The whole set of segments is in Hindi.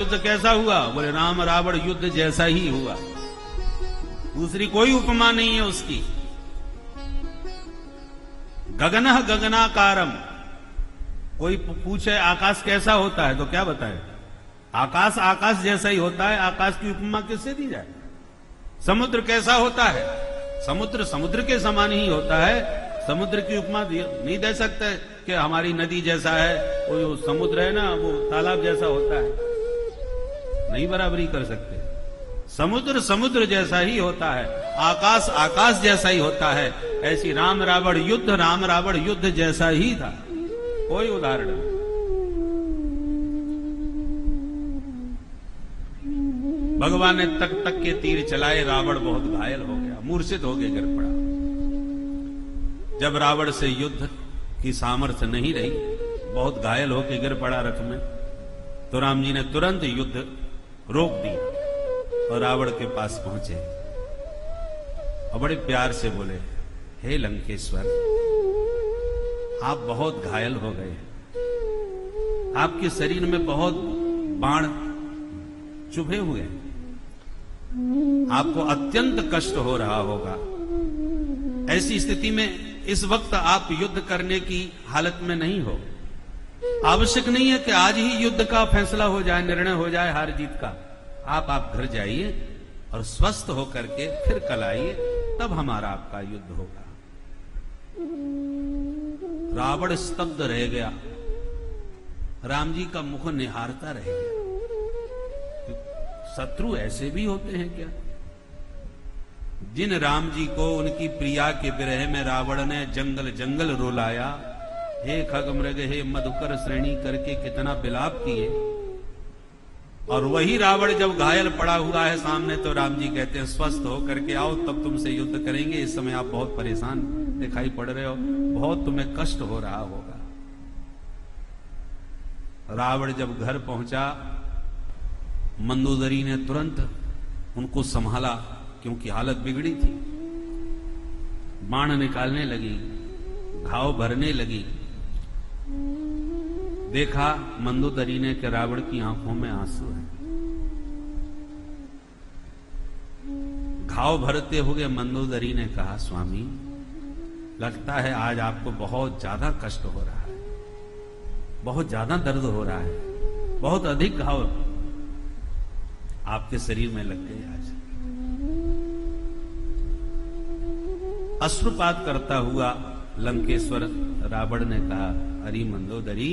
युद्ध कैसा हुआ? बोले राम रावण युद्ध जैसा ही हुआ, दूसरी कोई उपमा नहीं है उसकी। गगनः गगनाकारम, कोई पूछे आकाश कैसा होता है तो क्या बताए? आकाश आकाश जैसा ही होता है, आकाश की उपमा किससे दी जाए? समुद्र कैसा होता है? समुद्र समुद्र के समान ही होता है, समुद्र की उपमा नहीं दे सकते कि हमारी नदी जैसा है, वो जो समुद्र है ना वो तालाब जैसा होता है, नहीं बराबरी कर सकते। समुद्र समुद्र जैसा ही होता है, आकाश आकाश जैसा ही होता है। ऐसी राम रावण युद्ध जैसा ही था, कोई उदाहरण नहीं। भगवान ने तक तक के तीर चलाए, रावण बहुत घायल हो गया, मूर्छित हो गया, गिर पड़ा। जब रावण से युद्ध की सामर्थ्य नहीं रही, बहुत घायल होकर गिर पड़ा रथ में, तो राम जी ने तुरंत युद्ध रोक दिया और रावण के पास पहुंचे और बड़े प्यार से बोले, हे लंकेश्वर, आप बहुत घायल हो गए, आपके शरीर में बहुत बाण चुभे हुए हैं, आपको अत्यंत कष्ट हो रहा होगा। ऐसी स्थिति में इस वक्त आप युद्ध करने की हालत में नहीं हो। आवश्यक नहीं है कि आज ही युद्ध का फैसला हो जाए, निर्णय हो जाए हार जीत का। आप घर जाइए और स्वस्थ होकर के फिर कल आइए, तब हमारा आपका युद्ध होगा। रावण स्तब्ध रह गया, राम जी का मुख निहारता रह गया। शत्रु ऐसे भी होते हैं क्या? जिन राम जी को उनकी प्रिया के विरह में रावण ने जंगल जंगल रुलाया, हे खगमृग हे मधुकर श्रेणी करके कितना विलाप किए, और वही रावण जब घायल पड़ा हुआ है सामने, तो राम जी कहते हैं स्वस्थ होकर के आओ, तब तुमसे युद्ध करेंगे। इस समय आप बहुत परेशान दिखाई पड़ रहे हो, बहुत तुम्हें कष्ट हो रहा होगा। रावण जब घर पहुंचा, मंदोदरी ने तुरंत उनको संभाला, क्योंकि हालत बिगड़ी थी। बाण निकालने लगी, घाव भरने लगी। देखा मंदोदरी ने कि रावण की आंखों में आंसू है। घाव भरते हुए मंदोदरी ने कहा, स्वामी, लगता है आज आपको बहुत ज्यादा कष्ट हो रहा है, बहुत ज्यादा दर्द हो रहा है, बहुत अधिक घाव आपके शरीर में लग गए आज। अश्रुपात करता हुआ लंकेश्वर रावण ने कहा, अरे मंदोदरी,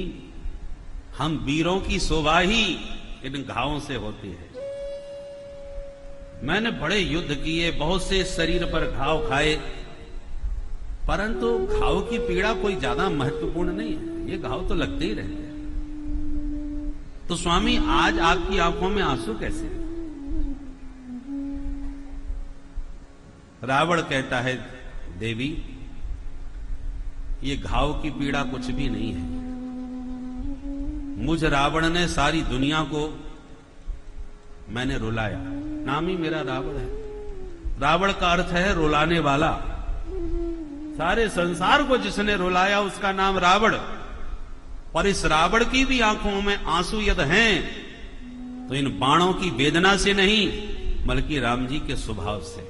हम वीरों की शोभा ही इन घावों से होती है। मैंने बड़े युद्ध किए, बहुत से शरीर पर घाव खाए, परंतु घाव की पीड़ा कोई ज्यादा महत्वपूर्ण नहीं है, ये घाव तो लगते ही रहते हैं। तो स्वामी, आज आपकी आंखों में आंसू कैसे? रावण कहता है, देवी, ये घाव की पीड़ा कुछ भी नहीं है। मुझ रावण ने सारी दुनिया को मैंने रुलाया, नाम ही मेरा रावण है। रावण का अर्थ है रुलाने वाला। सारे संसार को जिसने रुलाया उसका नाम रावण। और इस रावण की भी आंखों में आंसू यदि हैं, तो इन बाणों की वेदना से नहीं, बल्कि राम जी के स्वभाव से।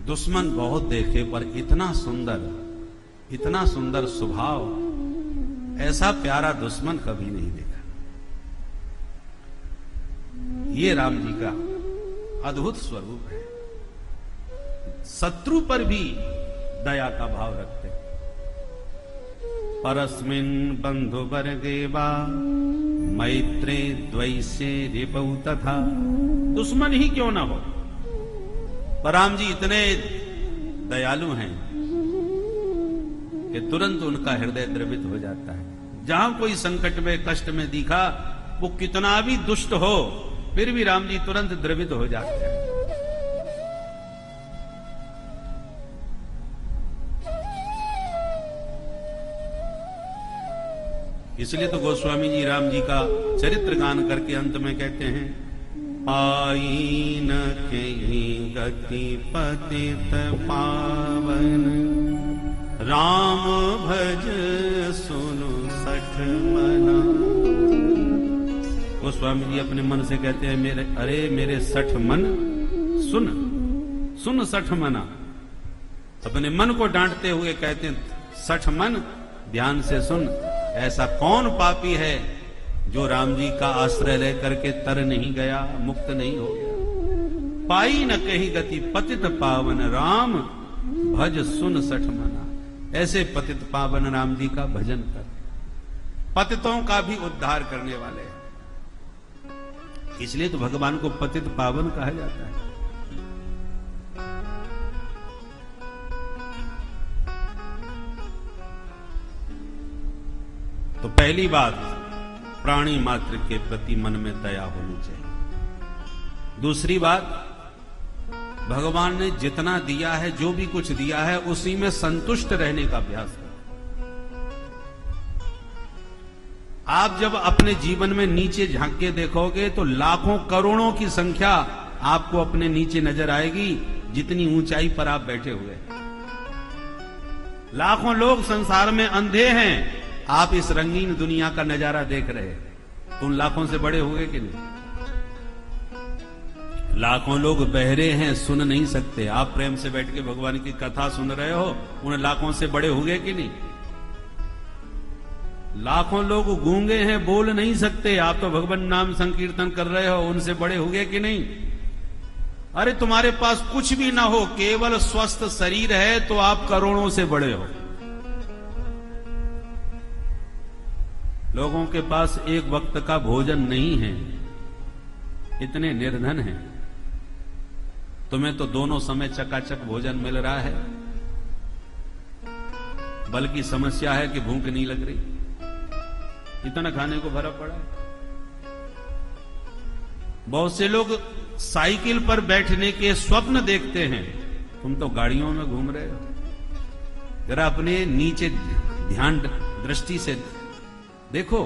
दुश्मन बहुत देखे, पर इतना सुंदर स्वभाव, ऐसा प्यारा दुश्मन कभी नहीं देखा। ये राम जी का अद्भुत स्वरूप है। शत्रु पर भी दया का भाव रखते। परस्मिन् बंधु वर्गे वा मैत्रे द्वैषे रिपौ तथा। दुश्मन ही क्यों ना हो, पर राम जी इतने दयालु हैं कि तुरंत उनका हृदय द्रवित हो जाता है। जहां कोई संकट में, कष्ट में दिखा, वो कितना भी दुष्ट हो, फिर भी राम जी तुरंत द्रवित हो जाते हैं। इसलिए तो गोस्वामी जी राम जी का चरित्र गान करके अंत में कहते हैं, आईन के गति पतित पावन, राम भज सुनु सठ सठ मना। गोस्वामी जी अपने मन से कहते हैं मेरे 60 मन सुन, सुन 60 मना। अपने मन को डांटते हुए कहते हैं 60 मन ध्यान से सुन। ऐसा कौन पापी है जो राम जी का आश्रय लेकर के तर नहीं गया, मुक्त नहीं हो गया। पाई न कही गति पतित पावन राम, भज सुन 60 मना। ऐसे पतित पावन राम जी का भजन कर, पतितों का भी उद्धार करने वाले हैं। इसलिए तो भगवान को पतित पावन कहा जाता है। तो पहली बात, प्राणी मात्र के प्रति मन में दया होनी चाहिए। दूसरी बात, भगवान ने जितना दिया है, जो भी कुछ दिया है, उसी में संतुष्ट रहने का अभ्यास करें। आप जब अपने जीवन में नीचे झांक के देखोगे तो लाखों करोड़ों की संख्या आपको अपने नीचे नजर आएगी, जितनी ऊंचाई पर आप बैठे हुए। लाखों लोग संसार में अंधे हैं, आप इस रंगीन दुनिया का नजारा देख रहे हैं, तो उन लाखों से बड़े हुए कि नहीं? लाखों लोग बहरे हैं, सुन नहीं सकते, आप प्रेम से बैठ के भगवान की कथा सुन रहे हो, उन लाखों से बड़े हुए कि नहीं? लाखों लोग गूंगे हैं, बोल नहीं सकते, आप तो भगवान नाम संकीर्तन कर रहे हो, उनसे बड़े हुए कि नहीं? अरे तुम्हारे पास कुछ भी ना हो, केवल स्वस्थ शरीर है, तो आप करोड़ों से बड़े हो। लोगों के पास एक वक्त का भोजन नहीं है, इतने निर्धन हैं। तुम्हें तो दोनों समय चकाचक भोजन मिल रहा है, बल्कि समस्या है कि भूख नहीं लग रही, इतना खाने को भरा पड़ा है। बहुत से लोग साइकिल पर बैठने के स्वप्न देखते हैं, तुम तो गाड़ियों में घूम रहे हो। जरा अपने नीचे ध्यान दृष्टि से देखो,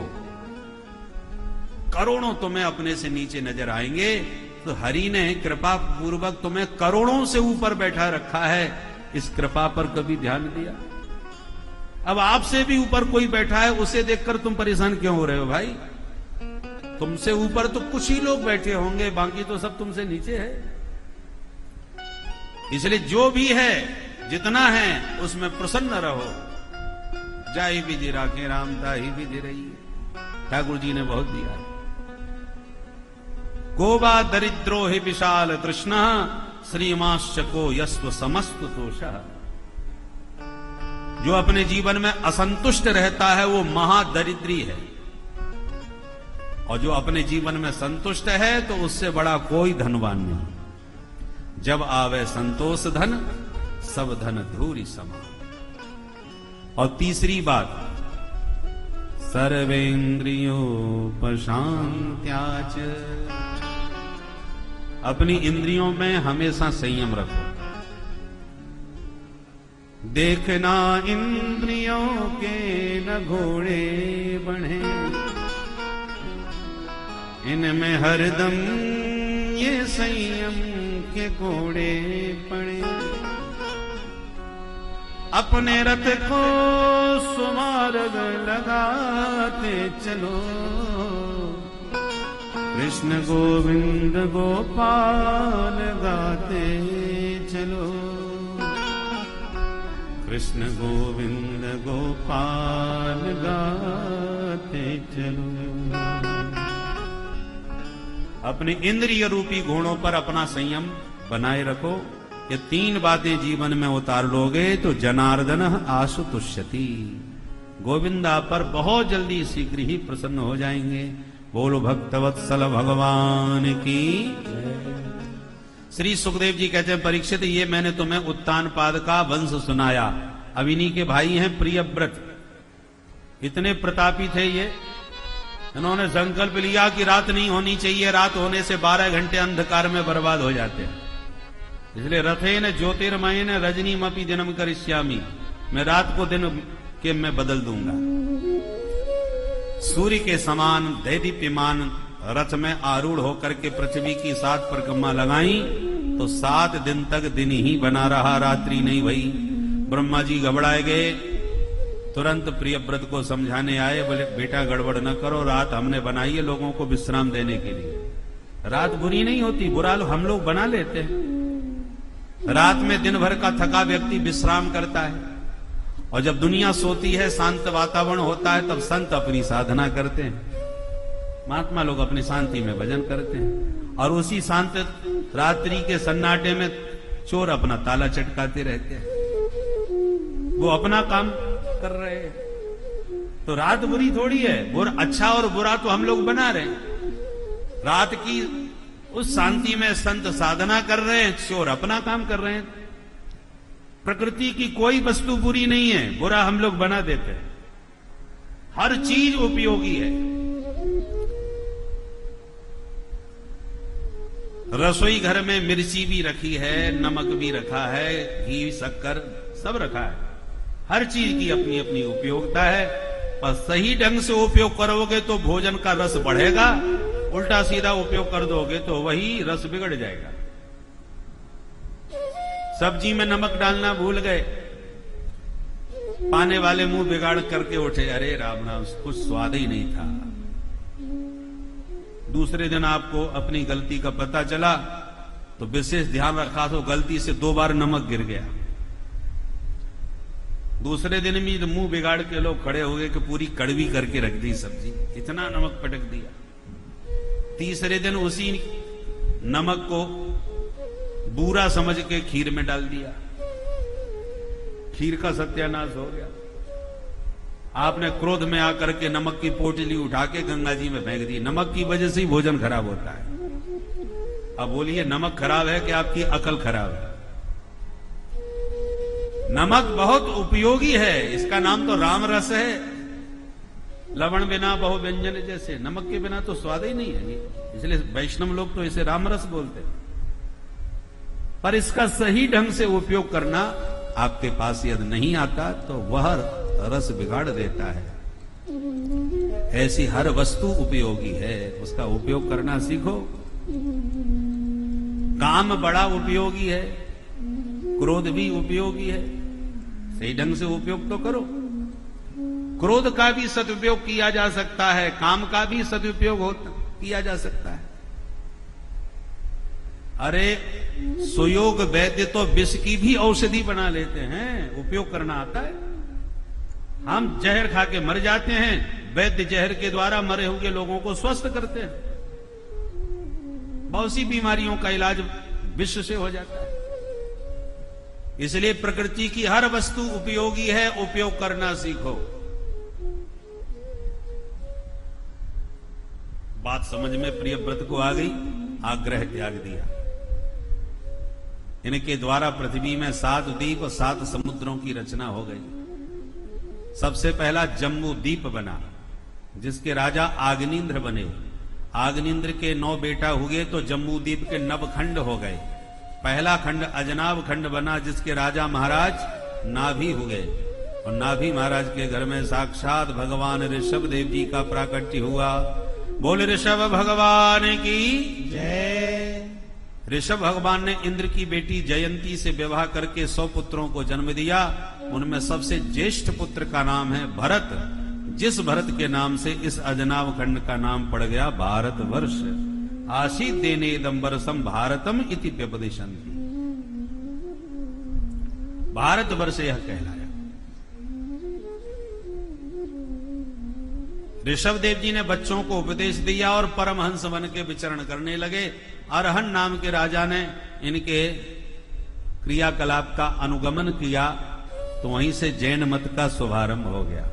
करोड़ों तुम्हें अपने से नीचे नजर आएंगे, तो हरि ने कृपा पूर्वक तुम्हें करोड़ों से ऊपर बैठा रखा है। इस कृपा पर कभी ध्यान दिया? अब आपसे भी ऊपर कोई बैठा है, उसे देखकर तुम परेशान क्यों हो रहे हो भाई? तुमसे ऊपर तो कुछ ही लोग बैठे होंगे, बाकी तो सब तुमसे नीचे है। इसलिए जो भी है, जितना है, उसमें प्रसन्न रहो। जाई विधि राखे राम, दाही विधि रही। ठाकुर जी ने बहुत दिया है। गोबा दरिद्रो हि विशाल तृष्णा, श्रीमाश्चको यस्व समस्त दोष। जो अपने जीवन में असंतुष्ट रहता है वो महादरिद्री है, और जो अपने जीवन में संतुष्ट है तो उससे बड़ा कोई धनवान नहीं। जब आवे संतोष धन, सब धन धूरी समान। और तीसरी बात, सर्वेन्द्रियोपशांत्याच। अपनी इंद्रियों में हमेशा संयम रखो। देखना इंद्रियों के न घोड़े बढ़े, इनमें हरदम ये संयम के घोड़े पड़े। अपने रथ को सुमार्ग लगाते चलो, कृष्ण गोविंद गोपाल गाते चलो। कृष्ण गोविंद गोपाल गाते चलो। अपने इंद्रिय रूपी गुणों पर अपना संयम बनाए रखो। ये 3 बातें जीवन में उतार लोगे तो जनार्दन आशु तुष्यति, गोविंदा पर बहुत जल्दी शीघ्र ही प्रसन्न हो जाएंगे। बोलो भक्तवत्सल भगवान की। श्री सुखदेव जी कहते हैं, परीक्षित, ये मैंने तुम्हें उत्तानपाद का वंश सुनाया। अब इन्हीं के भाई हैं प्रियव्रत, इतने प्रतापी थे ये। इन्होंने संकल्प लिया कि रात नहीं होनी चाहिए, रात होने से 12 घंटे अंधकार में बर्बाद हो जाते हैं। इसलिए रथेन ज्योतिर्मयेन रजनीमपि दिनम करिष्यामि, मैं रात को दिन के मैं बदल दूंगा। सूर्य के समान दैदीप्यमान रथ में आरूढ़ होकर के पृथ्वी की 7 परिक्रमा लगाई तो 7 दिन तक दिन ही बना रहा, रात्रि नहीं भई। ब्रह्मा जी घबराए गए, तुरंत प्रियव्रत को समझाने आए, बोले बेटा गड़बड़ न करो, रात हमने बनाई है लोगों को विश्राम देने के लिए। रात बुरी नहीं होती, बुरा हम लोग बना लेते हैं। रात में दिन भर का थका व्यक्ति विश्राम करता है, और जब दुनिया सोती है, शांत वातावरण होता है, तब संत अपनी साधना करते हैं, महात्मा लोग अपनी शांति में भजन करते हैं। और उसी शांत रात्रि के सन्नाटे में चोर अपना ताला चटकाते रहते हैं, वो अपना काम कर रहे हैं। तो रात बुरी थोड़ी है, अच्छा और बुरा तो हम लोग बना रहे हैं। रात की उस शांति में संत साधना कर रहे हैं, चोर अपना काम कर रहे हैं। प्रकृति की कोई वस्तु बुरी नहीं है, बुरा हम लोग बना देते हैं। हर चीज उपयोगी है। रसोई घर में मिर्ची भी रखी है, नमक भी रखा है, घी शक्कर सब रखा है। हर चीज की अपनी अपनी उपयोगिता है, पर सही ढंग से उपयोग करोगे तो भोजन का रस बढ़ेगा, उल्टा सीधा उपयोग कर दोगे तो वही रस बिगड़ जाएगा। सब्जी में नमक डालना भूल गए, पाने वाले मुंह बिगाड़ करके उठे, अरे राम राम, कुछ स्वाद ही नहीं था। दूसरे दिन आपको अपनी गलती का पता चला तो विशेष ध्यान रखा तो गलती से 2 बार नमक गिर गया। दूसरे दिन भी मुंह बिगाड़ के लोग खड़े हो गए कि पूरी कड़वी करके रख दी सब्जी, इतना नमक पटक दिया। तीसरे दिन उसी नमक को बूरा समझ के खीर में डाल दिया, खीर का सत्यानाश हो गया। आपने क्रोध में आकर के नमक की पोटली उठा के गंगा जी में फेंक दी। नमक की वजह से ही भोजन खराब होता है। अब बोलिए नमक खराब है कि आपकी अकल खराब है? नमक बहुत उपयोगी है, इसका नाम तो राम रस है। लवण बिना बहु व्यंजन जैसे, नमक के बिना तो स्वाद ही नहीं है, इसलिए वैष्णव लोग तो इसे राम रस बोलते हैं। पर इसका सही ढंग से उपयोग करना आपके पास यदि नहीं आता तो वह रस बिगाड़ देता है। ऐसी हर वस्तु उपयोगी है, उसका उपयोग करना सीखो। काम बड़ा उपयोगी है, क्रोध भी उपयोगी है, सही ढंग से उपयोग तो करो। क्रोध का भी सदुपयोग किया जा सकता है, काम का भी सदुपयोग किया जा सकता है। अरे सुयोग वैद्य तो विष की भी औषधि बना लेते हैं, उपयोग करना आता है। हम जहर खा के मर जाते हैं, वैद्य जहर के द्वारा मरे हुए लोगों को स्वस्थ करते हैं। बहुत सी बीमारियों का इलाज विष से हो जाता है। इसलिए प्रकृति की हर वस्तु उपयोगी है, उपयोग करना सीखो। बात समझ में प्रियव्रत को आ गई, आग्रह त्याग दिया। इनके द्वारा पृथ्वी में 7 द्वीप और 7 समुद्रों की रचना हो गई। सबसे पहला जम्बू द्वीप बना, जिसके राजा आग्निंद्र बने। आग्निंद्र के 9 बेटा हुए तो जम्बू द्वीप के 9 खंड हो गए। पहला खंड अजनाब खंड बना, जिसके राजा महाराज नाभि हुए, और नाभि महाराज के घर में साक्षात भगवान ऋषभ देव जी का प्राकट्य हुआ। बोले ऋषभ भगवान की जय। ऋषभ भगवान ने इंद्र की बेटी जयंती से विवाह करके 100 पुत्रों को जन्म दिया। उनमें सबसे ज्येष्ठ पुत्र का नाम है भरत, जिस भरत के नाम से इस अजनाब खंड का नाम पड़ गया भारतवर्ष। आशीत देने दम्बरसम भारतम इति व्यपदिशन्ति। भारतवर्ष यह कहलाया। ऋषभ देव जी ने बच्चों को उपदेश दिया और परमहंस बन के विचरण करने लगे। अरहन नाम के राजा ने इनके क्रियाकलाप का अनुगमन किया, तो वहीं से जैन मत का शुभारंभ हो गया।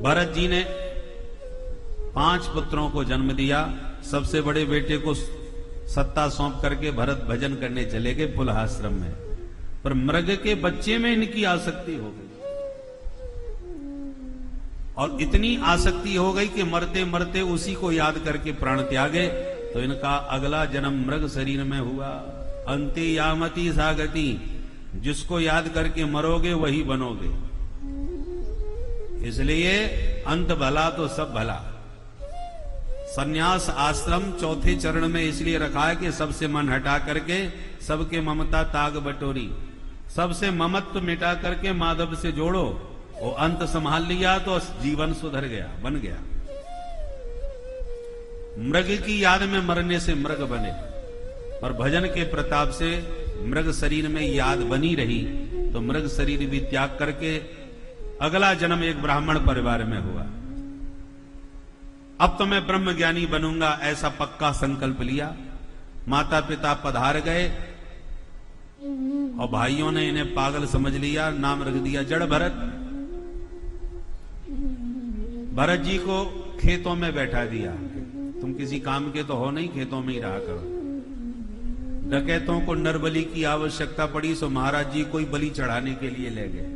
भरत जी ने 5 पुत्रों को जन्म दिया। सबसे बड़े बेटे को सत्ता सौंप करके भरत भजन करने चले गए पुलहाश्रम में, पर मृग के बच्चे में इनकी आसक्ति हो गई, और इतनी आसक्ति हो गई कि मरते मरते उसी को याद करके प्राण त्यागे। तो इनका अगला जन्म मृग शरीर में हुआ। अंति यामति सागति, जिसको याद करके मरोगे वही बनोगे। इसलिए अंत भला तो सब भला। सन्यास आश्रम 4थे चरण में इसलिए रखा है कि सबसे मन हटा करके सबके ममता ताग बटोरी। सबसे ममत्व मिटा करके माधव से जोड़ो, वो अंत संभाल लिया तो जीवन सुधर गया, बन गया। मृग की याद में मरने से मृग बने, और भजन के प्रताप से मृग शरीर में याद बनी रही, तो मृग शरीर भी त्याग करके अगला जन्म एक ब्राह्मण परिवार में हुआ। अब तो मैं ब्रह्म ज्ञानी बनूंगा, ऐसा पक्का संकल्प लिया। माता पिता पधार गए और भाइयों ने इन्हें पागल समझ लिया, नाम रख दिया जड़ भरत। भरत जी को खेतों में बैठा दिया, तुम किसी काम के तो हो नहीं, खेतों में ही रहा करो। डकैतों को नरबली की आवश्यकता पड़ी, सो महाराज जी कोई बलि चढ़ाने के लिए ले गए,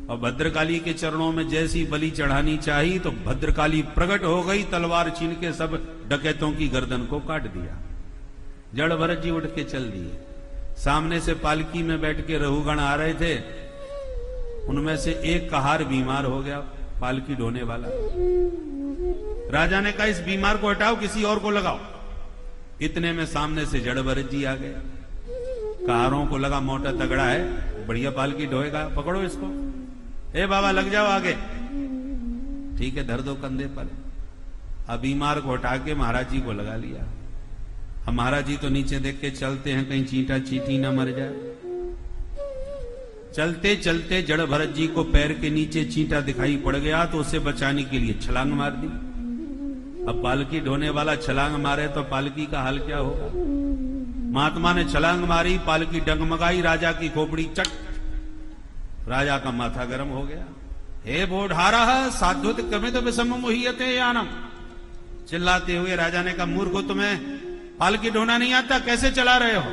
और भद्रकाली के चरणों में जैसी बलि चढ़ानी चाहिए तो भद्रकाली प्रकट हो गई, तलवार छीन के सब डकैतों की गर्दन को काट दिया। जड़ भरत जी उठ के चल दिए। सामने से पालकी में बैठ के रघुगण आ रहे थे, उनमें से एक कहार बीमार हो गया, पालकी ढोने वाला। राजा ने कहा इस बीमार को हटाओ, किसी और को लगाओ। इतने में सामने से जड़ भरत जी आ गए। कहारों को लगा मोटा तगड़ा है, बढ़िया पालकी ढोएगा, पकड़ो इसको। ए बाबा लग जाओ आगे। ठीक है, धर दो कंधे पर। अब बीमार को हटा के महाराज जी को लगा लिया। अब महाराज जी तो नीचे देख के चलते हैं, कहीं चींटा चींटी ना मर जाए। चलते चलते जड़ भरत जी को पैर के नीचे चींटा दिखाई पड़ गया, तो उसे बचाने के लिए छलांग मार दी। अब पालकी ढोने वाला छलांग मारे तो पालकी का हाल क्या होगा। महात्मा ने छलांग मारी, पालकी डगमगाई, राजा की खोपड़ी चट, राजा का माथा गर्म हो गया। हे बोढ़ारा साधुत कमित विषम मुहियते यानम। चिल्लाते हुए राजा ने कहा मूर्खो, तुम्हें पालकी ढोना नहीं आता, कैसे चला रहे हो।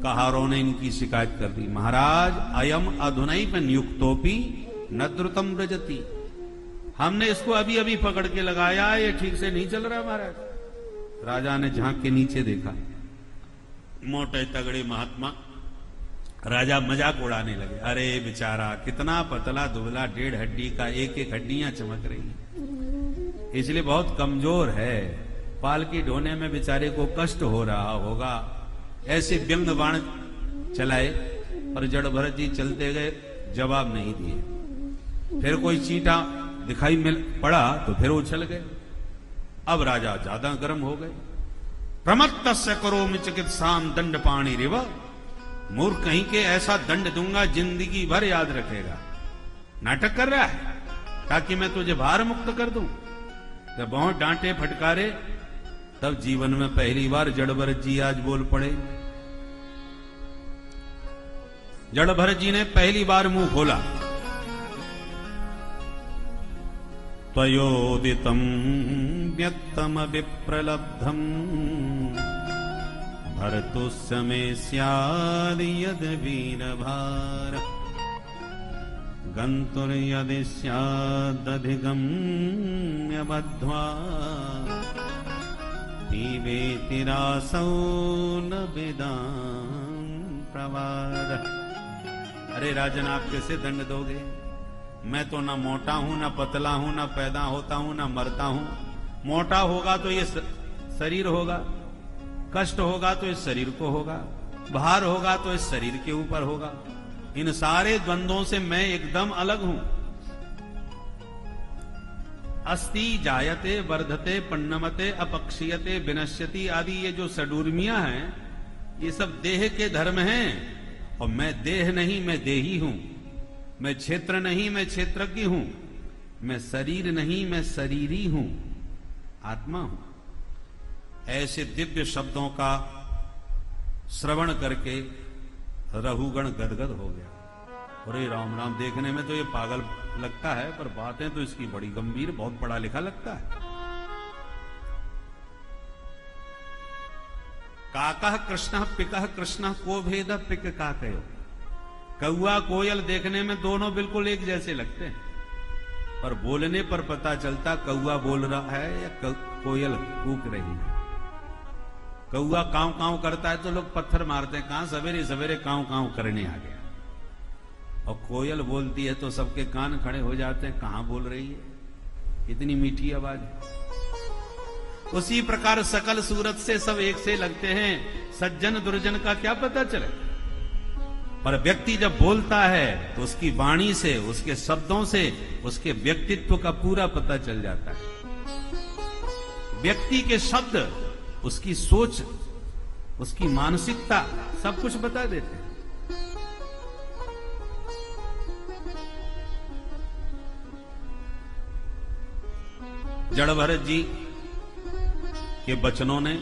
कहारों ने इनकी शिकायत कर दी, महाराज अयम अधुनैप नियुक्तोपि न द्रुतम व्रजति। हमने इसको अभी अभी पकड़ के लगाया, ये ठीक से नहीं चल रहा महाराज। राजा ने झांक के नीचे देखा, मोटे तगड़े महात्मा। राजा मजाक उड़ाने लगे, अरे बेचारा कितना पतला दुबला, 1.5 हड्डी का, एक एक हड्डियां चमक रही, इसलिए बहुत कमजोर है। पालकी ढोने में बेचारे को कष्ट हो रहा होगा। ऐसे व्यंग बाण चलाए, पर जड़ भरत जी चलते गए, जवाब नहीं दिए। फिर कोई चींटा दिखाई मिल पड़ा तो फिर उछल गए। अब राजा ज्यादा गर्म हो गए। प्रमत्तस्य करोमि चिकित्साम दंड पाणी रिव। मूर्ख कहीं के ऐसा दंड दूंगा जिंदगी भर याद रखेगा। नाटक कर रहा है ताकि मैं तुझे भार मुक्त कर दूं। जब बहुत डांटे फटकारे, तब जीवन में पहली बार जड़ भरत जी आज बोल पड़े। जड़ भरत जी ने पहली बार मुंह खोला। त्वयोदितं व्यक्तम विप्रलब्धम भरतुस्य मे स्याद् यद् वीरभार गन्तुर्यदि स्यादधिगम्य बद्ध्वा पीबेति रासौ न वेदां प्रवाद। अरे राजन, आप कैसे दंड दोगे? मैं तो ना मोटा हूं, ना पतला हूं, ना पैदा होता हूं, ना मरता हूं। मोटा होगा तो ये शरीर होगा, कष्ट होगा तो इस शरीर को होगा, भार होगा तो इस शरीर के ऊपर होगा। इन सारे द्वंद्वों से मैं एकदम अलग हूं। अस्ति जायते वर्धते पन्नमते अपक्षीयते विनश्यति आदि ये जो षडूर्मियां हैं, ये सब देह के धर्म हैं। और मैं देह नहीं, मैं देही हूं। मैं क्षेत्र नहीं, मैं क्षेत्रज्ञ हूं। मैं शरीर नहीं, मैं शरीरी हूं, आत्मा हूं। ऐसे दिव्य शब्दों का श्रवण करके रघुगण गदगद हो गया। अरे राम राम, देखने में तो ये पागल लगता है, पर बातें तो इसकी बड़ी गंभीर, बहुत पढ़ा लिखा लगता है। काकः कृष्णः पिकः कृष्णः को भेद पिक काकयो। कौआ कोयल देखने में दोनों बिल्कुल एक जैसे लगते हैं, पर बोलने पर पता चलता कौआ बोल रहा है या कोयल कूक रही है। कौआ कांव कांव करता है तो लोग पत्थर मारते हैं, कहां सवेरे सवेरे कांव कांव करने आ गया। और कोयल बोलती है तो सबके कान खड़े हो जाते हैं, कहां बोल रही है, इतनी मीठी आवाज है। उसी प्रकार सकल सूरत से सब एक से लगते हैं, सज्जन दुर्जन का क्या पता चले। पर व्यक्ति जब बोलता है तो उसकी वाणी से, उसके शब्दों से उसके व्यक्तित्व का पूरा पता चल जाता है। व्यक्ति के शब्द उसकी सोच, उसकी मानसिकता सब कुछ बता देते हैं। जड़ भरत जी के वचनों ने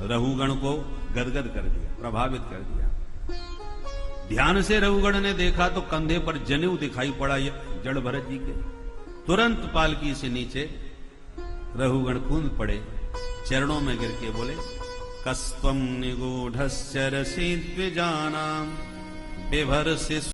रघुगण को गदगद कर दिया, प्रभावित कर दिया। ध्यान से रघुगण ने देखा तो कंधे पर जनेऊ दिखाई पड़ा जड़ भरत जी के। तुरंत पालकी से नीचे रघुगण कूद पड़े, चरणों में गिर के बोले, कस्त्वं निगूढ़स्य रसि द्विजानां विभर्षि